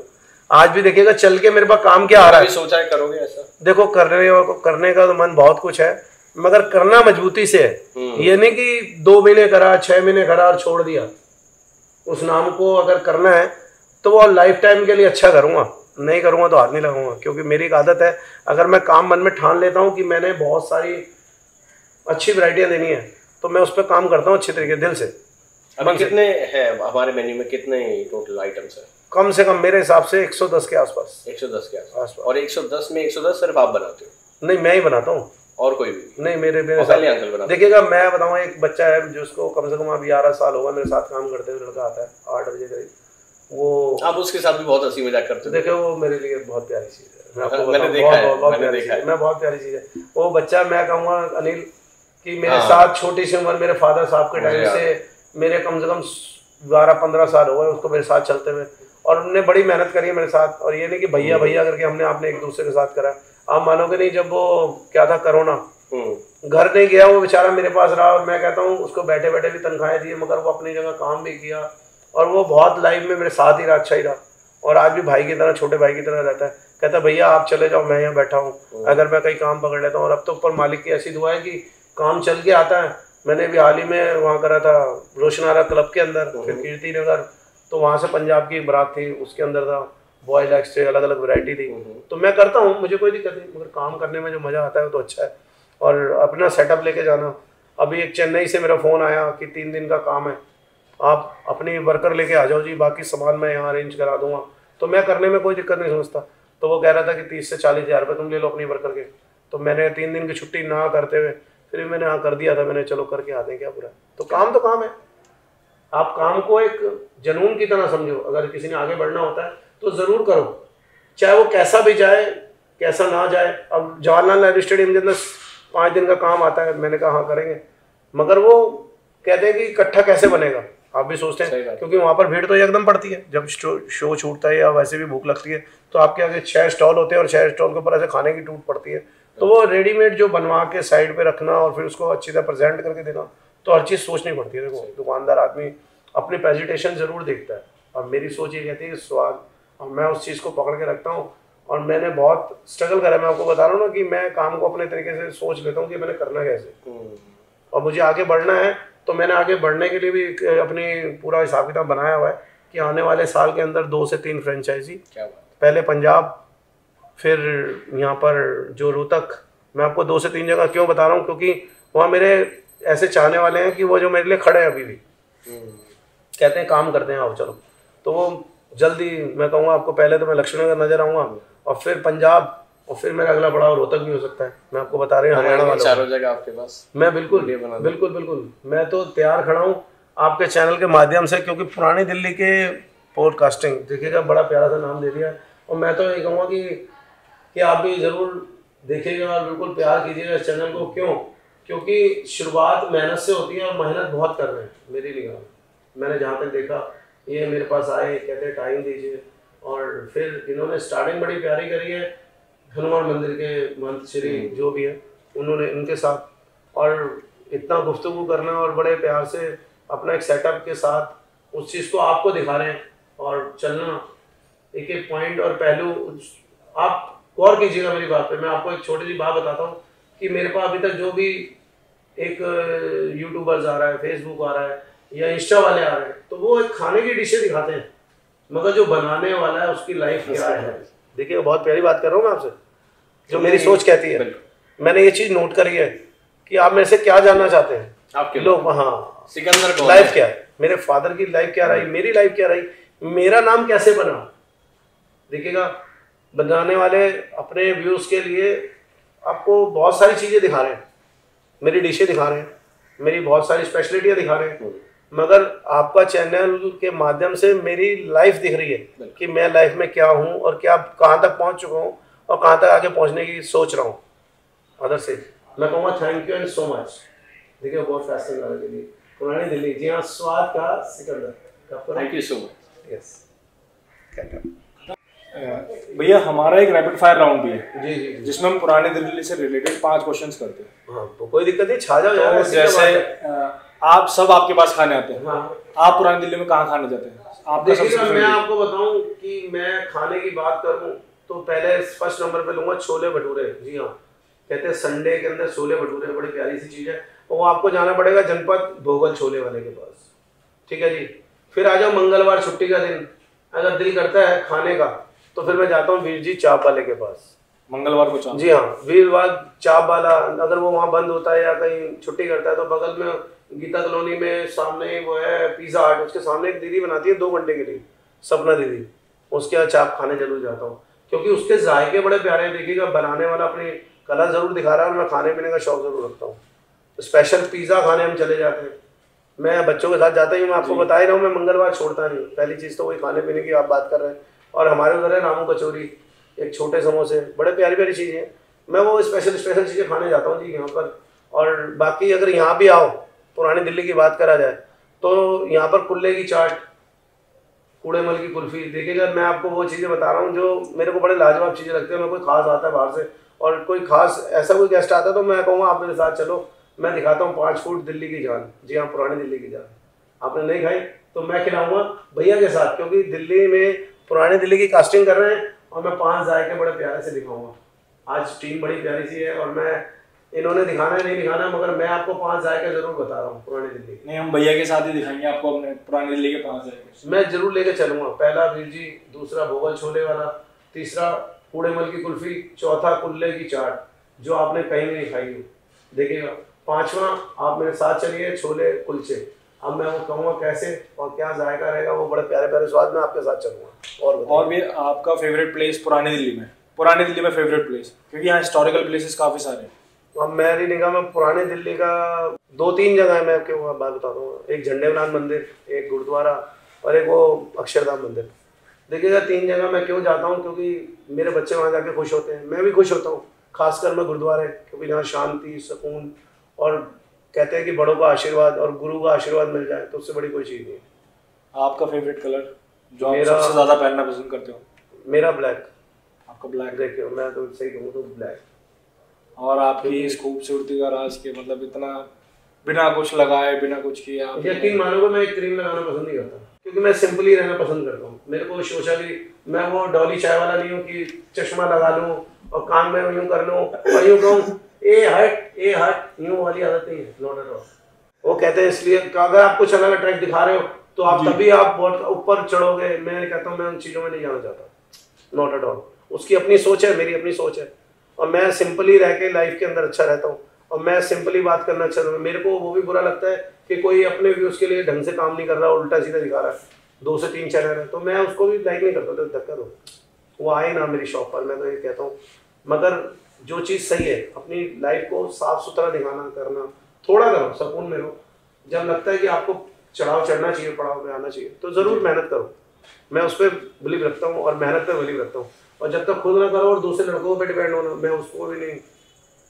आज भी देखिएगा चल के मेरे पास काम क्या आ रहा है।
सोचा है करोगे ऐसा? देखो
करने का तो मन बहुत कुछ है, मगर करना मजबूती से है। ये नहीं कि 2 महीने करा, 6 महीने करा और छोड़ दिया। उस नाम को अगर करना है तो वो लाइफ टाइम के लिए अच्छा करूँगा, नहीं करूँगा तो हाथ नहीं लगाऊंगा। क्योंकि मेरी एक आदत है, अगर मैं काम मन में ठान लेता हूँ कि मैंने बहुत सारी अच्छी वैरायटियाँ देनी है तो मैं उस पर काम करता हूँ अच्छे तरीके दिल से।
अभी कितने हैं हमारे मेन्यू में, कितने टोटल आइटम्स हैं?
कम से कम मेरे हिसाब से 110 के आसपास।
110 के आसपास। और 110 में 110 सिर्फ आप बनाते हो?
नहीं, मैं ही बनाता हूँ।
और कोई भी
नहीं? मेरे
अंकल बनाते।
देखिएगा मैं बताऊँ, एक बच्चा है जिसको कम से कम अभी 11 साल होगा मेरे साथ काम करते हुए, लड़का आता है 8 बजे करीब, वो
आप उसके साथ भी बहुत हंसी मजाक करते हो।
देखिए वो मेरे लिए बहुत प्यारी चीज़ है, मैं आपको
मैंने देखा है, बहुत
प्यारी चीज़ है वो बच्चा। मैं कहूँगा अनिल कि मेरे साथ छोटी सी उम्र, मेरे फादर साहब के टाइम से मेरे कम से कम 12-15 साल हो गए उसको मेरे साथ चलते हुए, और उन्होंने बड़ी मेहनत करी है मेरे साथ। और ये नहीं कि भैया भैया करके आपने एक दूसरे के साथ करा। आप मानोगे नहीं, जब वो क्या था कोरोना, घर नहीं गया वो बेचारा मेरे पास रहा, और मैं कहता हूँ उसको बैठे बैठे भी तनख्वाहें दी, मगर वो अपनी जगह काम भी किया, और वो बहुत लाइफ में मेरे साथ ही रहा, अच्छा ही रहा। और आज भी भाई की तरह, छोटे भाई की तरह रहता है। कहता है भैया आप चले जाओ, मैं यहाँ बैठा हूँ, अगर मैं कहीं काम पकड़ लेता हूँ। और अब तो ऊपर मालिक की ऐसी दुआ है कि काम चल के आता है। मैंने भी हाल ही में वहाँ करा था रोशनारा क्लब के अंदर, फिर कीर्ति नगर, तो वहाँ से पंजाब की बारात थी, उसके अंदर था बॉयल एक्स्ट्रा, अलग अलग वैरायटी थी। तो मैं करता हूँ, मुझे कोई दिक्कत नहीं, मगर काम करने में जो मज़ा आता है वो तो अच्छा है। और अपना सेटअप लेके जाना। अभी एक चेन्नई से मेरा फ़ोन आया कि 3 दिन का काम है, आप अपनी वर्कर लेके आ जाओ जी, बाकी सामान मैं यहाँ अरेंज करा दूंगा। तो मैं करने में कोई दिक्कत नहीं समझता। तो वो कह रहा था कि 30 से 40 हज़ार रुपये तुम ले लो अपनी वर्कर के। तो मैंने 3 दिन की छुट्टी ना करते हुए फिर मैंने हाँ कर दिया था, मैंने चलो करके आते हैं क्या बुरा। तो काम है, आप काम को एक जुनून की तरह समझो। अगर किसी ने आगे बढ़ना होता है तो ज़रूर करो, चाहे वो कैसा भी जाए कैसा ना जाए। अब जवाहरलाल नेहरू स्टेडियम के अंदर 5 दिन का काम आता है, मैंने कहा हाँ करेंगे, मगर वो कहते हैं कि इकट्ठा कैसे बनेगा। आप भी सोचते हैं, क्योंकि वहाँ पर भीड़ तो एकदम पड़ती है। जब शो छूटता है या वैसे भी भूख लगती है तो आपके आगे 6 स्टॉल होते हैं, और 6 स्टॉल के ऊपर ऐसे खाने की टूट पड़ती है। तो वो रेडीमेड जो बनवा के साइड पे रखना और फिर उसको अच्छी तरह प्रेजेंट करके देना, तो हर चीज़ सोचनी पड़ती है। देखो दुकानदार आदमी अपनी प्रेजेंटेशन ज़रूर देखता है, और मेरी सोच ये कहती है कि स्वाद, और मैं उस चीज़ को पकड़ के रखता हूँ। और मैंने बहुत स्ट्रगल करा, मैं आपको बता रहा हूँ ना कि मैं काम को अपने तरीके से सोच लेता हूँ कि मैंने करना कैसे, और मुझे आगे बढ़ना है। तो मैंने आगे बढ़ने के लिए भी अपनी पूरा हिसाब किताब बनाया हुआ है कि आने वाले साल के अंदर 2 से 3 फ्रेंचाइजी, पहले पंजाब, फिर यहाँ पर जो रोहतक। मैं आपको 2 से 3 जगह क्यों बता रहा हूँ, क्योंकि वहाँ मेरे ऐसे चाहने वाले हैं कि वो जो मेरे लिए खड़े हैं अभी भी, कहते हैं काम करते हैं आओ चलो। तो वो जल्दी, मैं कहूँगा आपको, पहले तो मैं लक्ष्मीनगर नजर आऊँगा, और फिर पंजाब, और फिर मेरा अगला बड़ा रोहतक भी हो सकता है। मैं आपको बता रहे हैं हरियाणा वालों,
चारों जगह आपके पास।
मैं बिल्कुल मैं तो तैयार खड़ा हूँ आपके चैनल के माध्यम से, क्योंकि पुरानी दिल्ली के पॉडकास्टिंग देखिएगा, बड़ा प्यारा सा नाम दे दिया है। और मैं तो ये कहूँगा कि आप भी ज़रूर देखिएगा और बिल्कुल प्यार कीजिएगा इस चैनल को। क्यों? क्योंकि शुरुआत मेहनत से होती है, और मेहनत बहुत कर रहे हैं मेरी निगाह में। मैंने जहाँ तक देखा, ये मेरे पास आए, कहते हैं टाइम दीजिए, और फिर इन्होंने स्टार्टिंग बड़ी प्यारी करी है हनुमान मंदिर के मंत्र श्री जो भी है उन्होंने, उनके साथ, और इतना गुफ्तगू करना और बड़े प्यार से अपना एक सेटअप के साथ उस चीज़ को आपको दिखा रहे हैं, और चलना एक एक पॉइंट और पहलू। आप गौर कीजिएगा मेरी बात पे। मैं आपको एक छोटी सी बात बताता हूँ कि मेरे पास अभी तक जो भी एक यूट्यूबर्स आ रहा है, फेसबुक आ रहा है, या इंस्टा वाले आ रहे हैं, तो वो एक खाने की डिशें दिखाते हैं, मगर जो बनाने वाला है उसकी लाइफ क्या है। देखिए बहुत प्यारी बात कर रहा हूँ मैं आपसे, जो मेरी सोच कहती है। मैंने ये चीज़ नोट करी है कि आप मेरे से क्या जानना चाहते हैं आपके लोग। हाँ,
सिकंदर
लाइफ क्या है, मेरे फादर की लाइफ क्या रही, मेरी लाइफ क्या रही, मेरा नाम कैसे बना। देखिएगा बनाने वाले अपने व्यूज़ के लिए आपको बहुत सारी चीज़ें दिखा रहे हैं, मेरी डिशें दिखा रहे हैं, मेरी बहुत सारी स्पेशलिटियाँ दिखा रहे हैं, मगर आपका चैनल के माध्यम से मेरी लाइफ दिख रही है कि मैं लाइफ में क्या हूँ और क्या कहाँ तक पहुँच चुका हूँ और कहाँ तक आगे पहुँचने की सोच रहा हूँ। अदर से मैं कहूँगा thank you and so much. देखिए बहुत फास्टिंग वाले के लिए पुरानी दिल्ली, जी हाँ, स्वाद का Sikandar.
Thank you so much.
Yes
भैया हमारा एक रैपिड फायर राउंड भी है
जी जी
जिसमें हम पुरानी दिल्ली से रिलेटेड 5 क्वेश्चंस करते हैं।
हाँ, तो कोई दिक्कत नहीं, छा जाओ यार।
तो जैसे आप सब आपके पास खाने आते हैं,
हाँ,
आप पुरानी दिल्ली में कहाँ खाने जाते हैं? आपका सबसे
देखिएगा, मैं
favorite?
आपको बताऊं कि मैं खाने की बात करूं तो पहले फर्स्ट नंबर पे लूंगा छोले भटूरे। जी हाँ, कहते हैं संडे के अंदर छोले भटूरे बड़ी प्यारी सी चीज़ है, और वो आपको जाना पड़ेगा जनपद भोगल छोले वाले के पास। ठीक है जी। फिर आ जाओ मंगलवार छुट्टी का दिन, अगर दिल करता है खाने का तो फिर मैं जाता हूँ वीर जी चाप वाले के पास
मंगलवार को चाप।
जी हाँ, वीरवार चाप वाला अगर वो वहाँ बंद होता है या कहीं छुट्टी करता है तो बगल में गीता कॉलोनी में सामने ही वो है पिज़्ज़ा हट, उसके सामने एक दीदी बनाती है 2 घंटे के लिए, सपना दीदी, उसके यहाँ चाप खाने जरूर जाता हूँ क्योंकि उसके जायके बड़े प्यारे हैं। देखिएगा, बनाने वाला अपनी कला जरूर दिखा रहा है और मैं खाने पीने का शौक जरूर रखता हूँ। स्पेशल पिज़्ज़ा खाने हम चले जाते हैं, मैं बच्चों के साथ जाता ही, मैं आपको बता ही रहा हूँ, मैं मंगलवार छोड़ता नहीं। पहली चीज़ तो वही खाने पीने की आप बात कर रहे हैं। और हमारे उधर है रामू कचौरी, एक छोटे समोसे, बड़े प्यारी प्यारी चीज़ें हैं, मैं वो स्पेशल चीज़ें खाने जाता हूँ जी यहाँ पर। और बाकी अगर यहाँ भी आओ, पुरानी दिल्ली की बात करा जाए तो यहाँ पर कुल्ले की चाट, कूड़ेमल की कुल्फ़ी, देखिएगा मैं आपको वो चीज़ें बता रहा हूँ जो मेरे को बड़े लाजवाब चीज़ें लगती हैं। मैं कोई खास आता है बाहर से और कोई खास ऐसा कोई गेस्ट आता है तो मैं कहूँगा आप मेरे साथ चलो, मैं दिखाता हूँ 5 फूट दिल्ली की जान। जी हाँ, पुरानी दिल्ली की जान आपने नहीं खाई तो मैं खिलाऊंगा भैया के साथ, क्योंकि दिल्ली में पुरानी दिल्ली की कास्टिंग कर रहे हैं और मैं 5 जायके बड़े प्यारे से दिखाऊंगा। आज टीम बड़ी प्यारी सी है और मैं, इन्होंने दिखाना है नहीं दिखाना, मगर मैं आपको 5 जायके जरूर बता रहा हूँ पुरानी दिल्ली।
नहीं, हम भैया के साथ ही दिखाएंगे आपको अपने पुरानी दिल्ली के 5 जायके।
मैं जरूर लेके चलूंगा। पहला वीर जी, दूसरा भोगल छोले वाला, तीसरा कूड़ेमल की कुल्फी, चौथा कुल्ले की चाट जो आपने कहीं नहीं खाई हो, देखिएगा, 5वां आप मेरे साथ चलिए छोले कुलचे। अब मैं वो कहूँगा कैसे और क्या जायका रहेगा, वो बड़े प्यारे प्यारे स्वाद में आपके साथ चलूंगा।
और भी आपका फेवरेट प्लेस पुरानी दिल्ली में फेवरेट प्लेस, क्योंकि यहाँ हिस्टोरिकल प्लेसेस काफी सारे हैं।
अब मेरी निगाह में पुरानी दिल्ली का 2-3 जगह है, मैं आपको बात बताता हूँ। एक झंडेवलाल मंदिर, एक गुरुद्वारा और एक वो अक्षरधाम मंदिर। देखिएगा, 3 जगह मैं क्यों जाता हूँ, क्योंकि मेरे बच्चे वहाँ जाके खुश होते हैं, मैं भी खुश होता हूँ। खासकर मैं गुरुद्वारे, क्योंकि यहाँ शांति, सुकून, और कहते हैं कि बड़ों का आशीर्वाद और गुरु का आशीर्वाद मिल जाए तो उससे बड़ी कोई चीज़ नहीं है।
आपका फेवरेट कलर जो आप सबसे ज़्यादा पहनना पसंद करते हो?
मेरा ब्लैक।
आपका ब्लैक?
देखिए, मैं तो सही कहूँ तो ब्लैक।
और आपकी इस खूबसूरती का राज के, मतलब इतना बिना कुछ लगाए, बिना कुछ किए आप?
यकीन मानोगे, मैं एक क्रीम लगाना पसंद नहीं करता, क्योंकि मैं सिंपली रहना पसंद करता हूँ। मेरे को सोशली, मैं वो डॉली चाय वाला नहीं हूँ कि चश्मा लगा लूँ और कान में यूँ कर लूँ और यूँ कहूँ ए हट, यूँ वाली आदत नहीं है, नॉट एट ऑल। वो कहते हैं इसलिए अगर आप कुछ अलग अट्रैक्ट दिखा रहे हो तो आप तभी आप बहुत ऊपर चढ़ोगे। मैं कहता हूँ मैं उन चीज़ों में नहीं जाना चाहता, नॉट एट ऑल। उसकी अपनी सोच है, मेरी अपनी सोच है, और मैं सिंपली रह के लाइफ के अंदर अच्छा रहता हूँ और मैं सिंपली बात करना अच्छा रहता हूँ। मेरे को वो भी बुरा लगता है कि कोई अपने व्यूज़ के लिए ढंग से काम नहीं कर रहा, उल्टा सीधा दिखा रहा है, 2 से 3 चैनल है, तो मैं उसको भी लाइक नहीं करता। तो धक्का दो, वो आए ना मेरी शॉप पर, मैं तो ये कहता हूँ। मगर जो चीज़ सही है, अपनी लाइफ को साफ सुथरा दिखाना, करना, थोड़ा करो, सुकून में रहो। जब लगता है कि आपको चढ़ाव चढ़ना चाहिए, पड़ाव पे आना चाहिए, तो ज़रूर मेहनत करो। मैं उस पर बिलीव रखता हूँ और मेहनत पर बिलीव रखता हूँ। और जब तक खुद ना करो और दूसरे लड़कों पे डिपेंड होना, मैं उसको भी नहीं।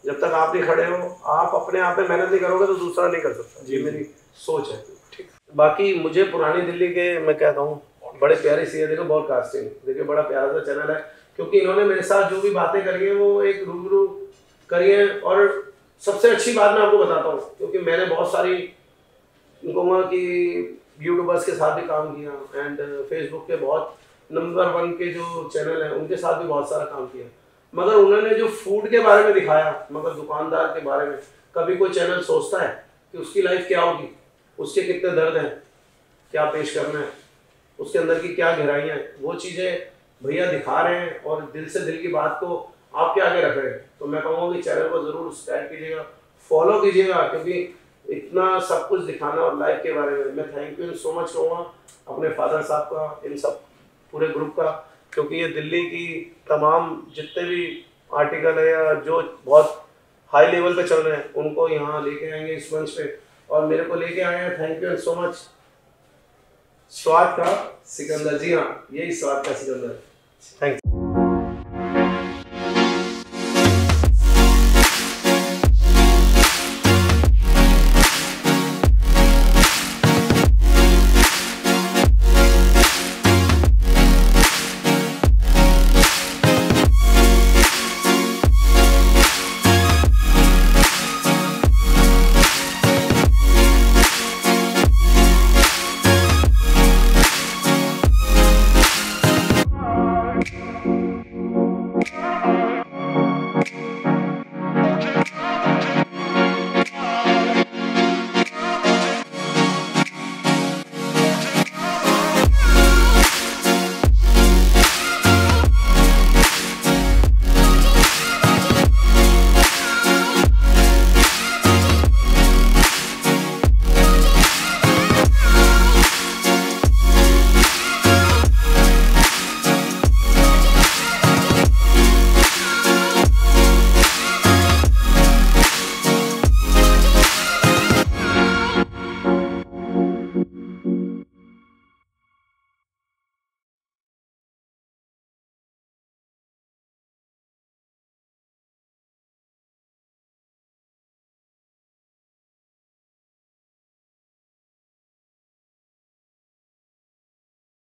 जब तक आप नहीं खड़े हो, आप अपने आप में मेहनत नहीं करोगे तो दूसरा नहीं कर सकता। ये मेरी सोच है। ठीक। बाकी मुझे पुरानी दिल्ली के, मैं कहता हूँ, बड़े प्यारे सी है। देखो बहुत कास्टिंग, देखिए बड़ा प्यारा सा चैनल है, क्योंकि इन्होंने मेरे साथ जो भी बातें करी है वो एक रूबरू करी है। और सबसे अच्छी बात मैं आपको बताता हूँ, क्योंकि मैंने बहुत सारी कहूँगा कि यूट्यूबर्स के साथ भी काम किया एंड फेसबुक के बहुत नंबर 1 के जो चैनल हैं उनके साथ भी बहुत सारा काम किया, मगर उन्होंने जो फूड के बारे में दिखाया, मगर दुकानदार के बारे में कभी कोई चैनल सोचता है कि उसकी लाइफ क्या होगी, उसके कितने दर्द हैं, क्या पेश करना है, उसके अंदर की क्या गहराइयाँ हैं, वो चीज़ें भैया दिखा रहे हैं और दिल से दिल की बात को आपके आगे रख रहे हैं। तो मैं कहूँगा कि चैनल को ज़रूर सब्सक्राइब कीजिएगा, फॉलो कीजिएगा, क्योंकि इतना सब कुछ दिखाना और लाइफ के बारे में मैं थैंक यू सो मच कहूँगा अपने फादर साहब का, इन सब पूरे ग्रुप का, क्योंकि ये दिल्ली की तमाम जितने भी आर्टिकल है या जो बहुत हाई लेवल पे चल रहे हैं उनको यहाँ लेके आएंगे इस मंच पे, और मेरे को लेके आए हैं। Thank you so much. स्वाद का सिकंदर, जी हाँ, यही स्वाद का सिकंदर। Thank you.